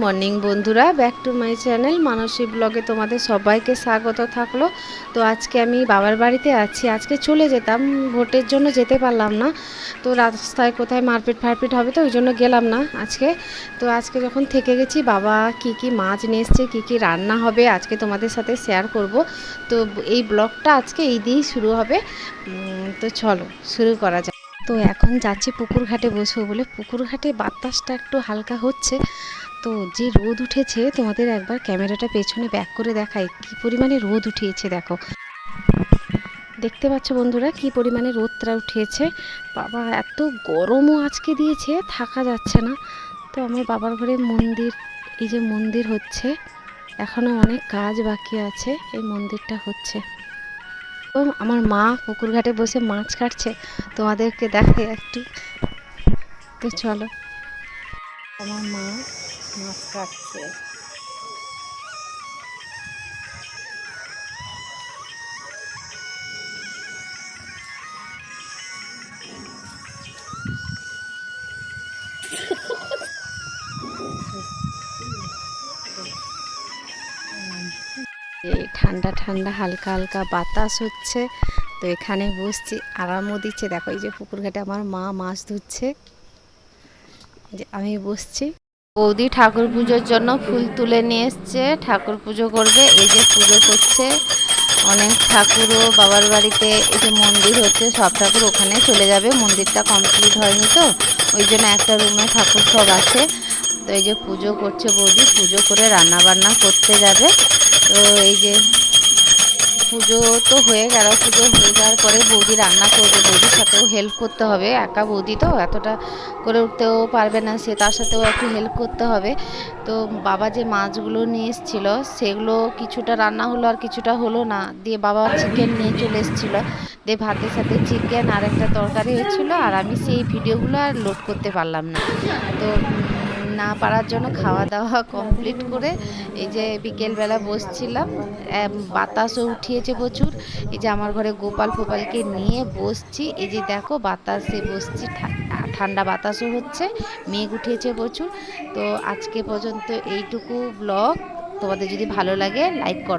Morning বন্ধুরা, back to my channel মানসী ব্লগে তোমাদের সবাইকে স্বাগত থাকলো। তো আজকে আমি বাবার বাড়িতে আছি। আজকে চলে যেতাম, ভোটের জন্য যেতে পারলাম না। তো রাস্তায় কোথায় মারপিট ফারপিট হবে, তো ওই জন্য গেলাম না আজকে। তো আজকে যখন থেকে গেছি, বাবা কি কি মাছ নিয়ে এসছে, কী কী রান্না হবে আজকে তোমাদের সাথে শেয়ার করব। তো এই ব্লগটা আজকে এই দিয়েই শুরু হবে। তো চলো শুরু করা যাক। তো এখন যাচ্ছি পুকুর ঘাটে বসবো বলে। পুকুর ঘাটে বাতাসটা একটু হালকা হচ্ছে। তো যে রোদ উঠেছে, তোমাদের একবার ক্যামেরাটা পেছনে ব্যাক করে দেখাই কি পরিমাণে রোদ উঠিয়েছে। দেখো, দেখতে পাচ্ছ বন্ধুরা কি পরিমাণে রোদটা উঠিয়েছে। বাবা, এত গরমও আজকে দিয়েছে, থাকা যাচ্ছে না। তো আমার বাবার ঘরে মন্দির, এই যে মন্দির হচ্ছে, এখনও অনেক কাজ বাকি আছে। এই মন্দিরটা হচ্ছে। তো আমার মা পুকুর ঘাটে বসে মাছ কাটছে, তোমাদেরকে দেখাই একটু। তো চলো, আমার মা মাছ কাটছে। এই ঠান্ডা ঠান্ডা হালকা হালকা বাতাস হচ্ছে। তো এখানে বসছি, আরামও দিচ্ছে। দেখো, এই যে পুকুর ঘাটে আমার মা মাছ ধুচ্ছে, যে আমি বসছি। বৌদি ঠাকুর পুজোর জন্য ফুল তুলে নিয়ে এসছে, ঠাকুর পুজো করবে। এই যে পুজো করছে, অনেক ঠাকুরও বাবার বাড়িতে। এই যে মন্দির হচ্ছে, সব ঠাকুর ওখানে চলে যাবে। মন্দিরটা কমপ্লিট হয়নি, তো ওই জন্য একটা রুমে ঠাকুর সব আছে। তো এই যে পুজো করছে বৌদি, পুজো করে রান্না বান্না করতে যাবে। তো এই যে পুজো তো হয়ে গেল, পুজো হয়ে যাওয়ার পরে বৌদি রান্না করবে। বৌদির সাথেও হেল্প করতে হবে, একা বৌদি তো এতটা করে উঠতেও পারবে না, সে তার সাথেও একটু হেল্প করতে হবে। তো বাবা যে মাছগুলো নিয়ে এসেছিলো, সেগুলো কিছুটা রান্না হলো আর কিছুটা হলো না। দিয়ে বাবা চিকেন নিয়ে চলে এসেছিলো, দিয়ে ভাতের সাথে চিকেন আর একটা তরকারি হয়েছিলো। আর আমি সেই ভিডিওগুলো আর লোড করতে পারলাম না। তো না পারার জন্য খাওয়া দাওয়া কমপ্লিট করে এই যে বিকেলবেলা বসছিলাম। বাতাসও উঠিয়েছে প্রচুর। এই যে আমার ঘরে গোপাল ফোপালকে নিয়ে বসছি। এই যে দেখো, বাতাসে বসছি, ঠান্ডা বাতাসও হচ্ছে, মেঘ উঠিয়েছে প্রচুর। তো আজকে পর্যন্ত এইটুকু ব্লগ। তোমাদের যদি ভালো লাগে লাইক করো।